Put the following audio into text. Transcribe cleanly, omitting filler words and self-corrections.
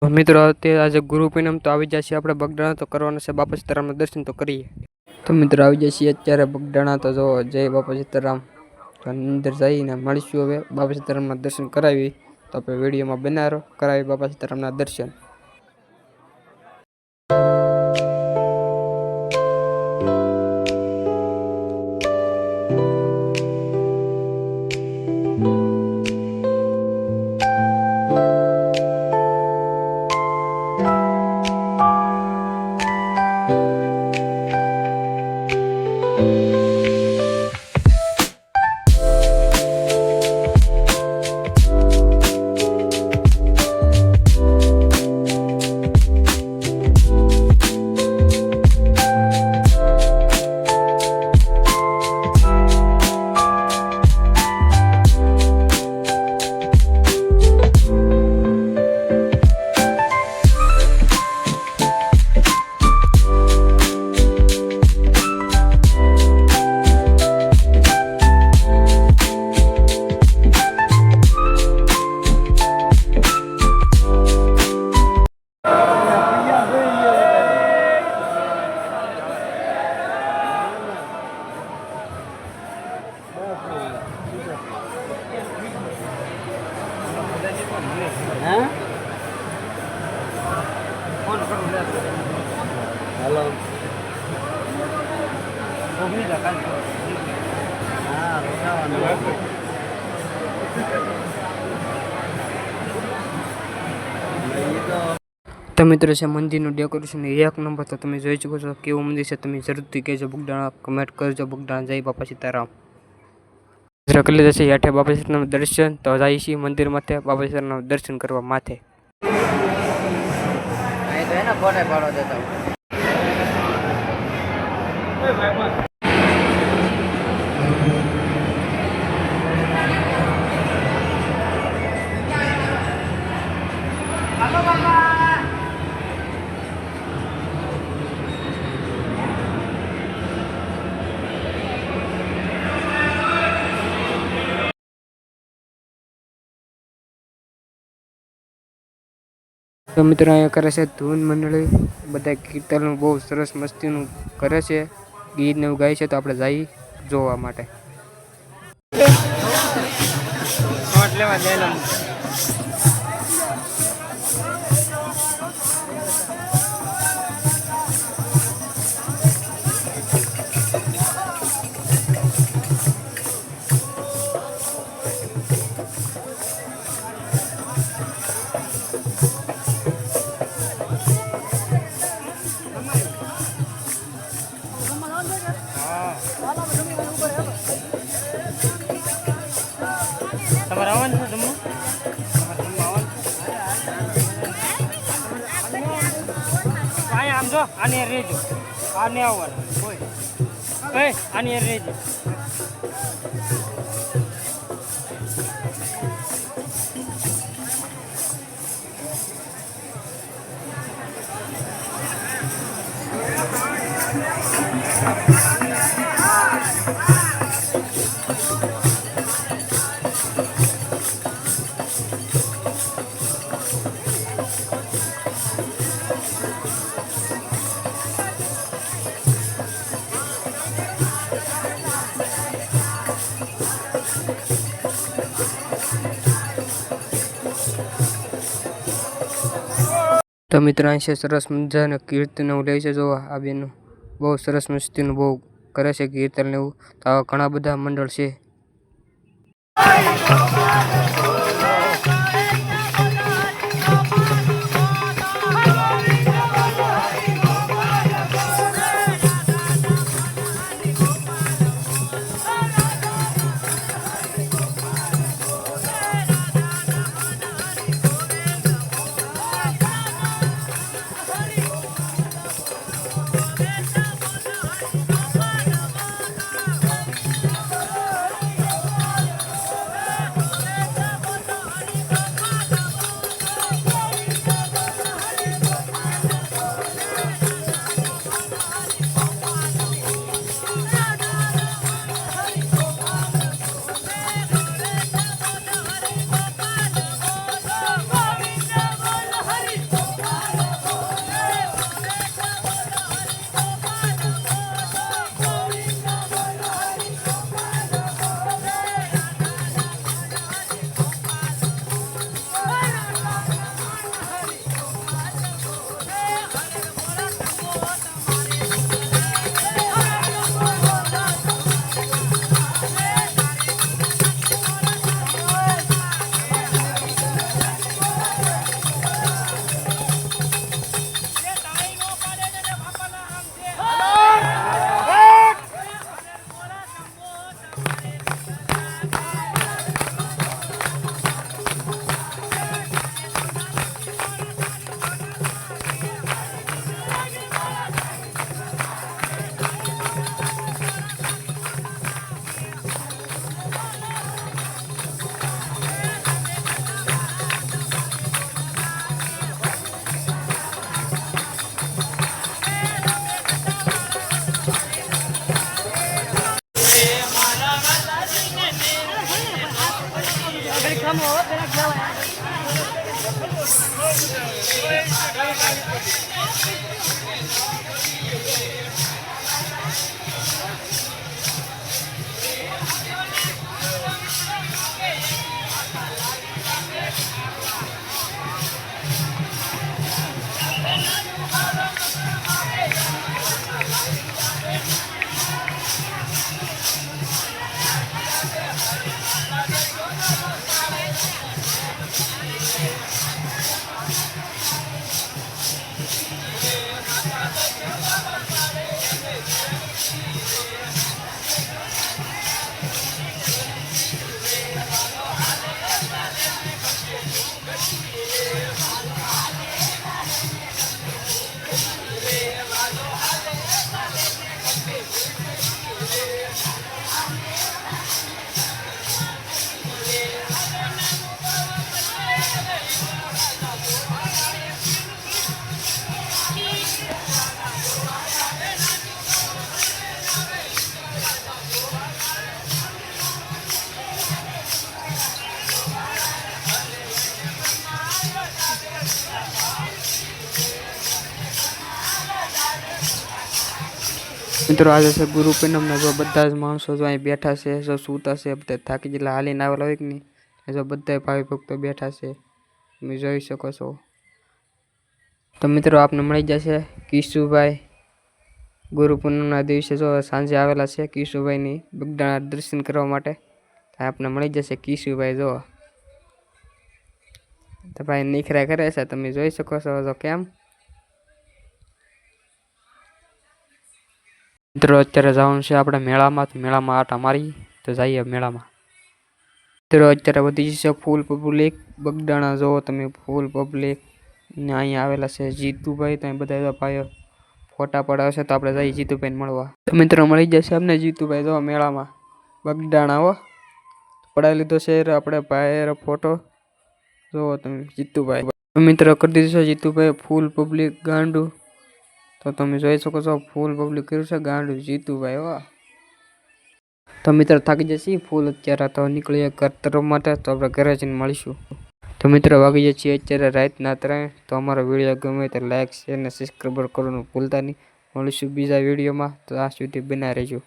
મિત્રો આજે ગુરુ પૂનમ તો આવી જશે, આપણે બગડાણા તો કરવાના છે, બાપા સીતારામના દર્શન તો કરીએ. તો મિત્રો આવી જશે અત્યારે બગડાણા, તો જો જય બાપા સીતારામ. તો અંદર જઈને મળીશું, હવે બાપા સીતારામના દર્શન કરાવી. તો આપણે વિડીયોમાં બનાવો, કરાવી બાપા સીતારામના દર્શન. Halo. તો મિત્રો છે મંદિરનું ડેકોરેશન એક નંબર. તો તમે જોઈ શકો છો કેવું મંદિર છે, તમે જરૂરથી કહેજો. બગડાણા કમેન્ટ કરજો. બગડાણા જય બાપા સીતારામ. કરી જશે હેઠે બાપા સીતારામના દર્શન. તો જાય છે મંદિર માથે બાપા સીતારામના દર્શન કરવા માથે. તો મિત્રો અહીંયા કરે છે ધૂન મંડળી, બધા કીર્તનનું બહુ સરસ મસ્તીનું કરે છે, ગીત ને એવું ગાય છે. તો આપણે જઈ જોવા માટે. તમારે આવવાનું છે જમવું? અહીંયા આમ જો, આની રેજો, આને આવવાનું કોઈ આની રેજો. તો મિત્રો અહીં છે સરસ મજાના કીર્તન એવું લે છે. જો આ બેનું બહુ સરસ મસ્તીનું બહુ કરે છે કીર્તન એવું. તો આવા ઘણા બધા મંડળ છે. મિત્રો આજે છે ગુરુ પૂનમના જો બધા જ માણસો જો અહીં બેઠા છે, જો સૂતા છે, બધા થાકી ગયેલા હાલીને આવેલા હોય કે નહીં, જો બધા ભાવિ ભક્તો બેઠા છે, તમે જોઈ શકો છો. તો મિત્રો આપને મળી જશે કિશુભાઈ ગુરુ પૂનમના દિવસે જો સાંજે આવેલા છે કિશુભાઈની બગદાણા દર્શન કરવા માટે. આપને મળી જશે કિશુભાઈ જો તો ભાઈ નીખરા કરે છે, તમે જોઈ શકો છો તો કેમ. મિત્રો અત્યારે જવાનું છે આપણે મેળામાં, તો મેળામાં આટા મારી તો જઈએ મેળામાં. મિત્રો અત્યારે વધી જશે ફૂલ પબ્લિક બગદાણા, જોવો તમે ફૂલ પબ્લિક ને અહીંયા આવેલા છે જીતુભાઈ, તો બધા ભાઈઓ ફોટા પડાવશે તો આપણે જઈએ જીતુભાઈને મળવા. તો મિત્રો મળી જશે અમને જીતુભાઈ જો મેળામાં બગદાણા હો પડાવી લીધો છે આપણે ભાઈ ફોટો જોવો તમે જીતુભાઈ. મિત્રો કરી દીધું છે જીતુભાઈ ફૂલ પબ્લિક ગાંડું, તો તમે જોઈ શકો છો ફૂલ પબ્લિક કર્યું છે ગાંડું જીતુભાઈ હો. તો મિત્રો થાકી જશે ફૂલ અત્યારે, તો નીકળીએ ઘર તરફ માટે, તો આપણે ઘરે જઈને મળીશું. તો મિત્રો વાગી જાય છીએ અત્યારે રાતના 3. તો અમારો વિડીયો ગમે તો લાઈક શેર અને સબસ્ક્રાઈબ કરવાનું ભૂલતા નહીં. મળીશું બીજા વિડીયોમાં, તો આ સુધી બનાવી રહેજો.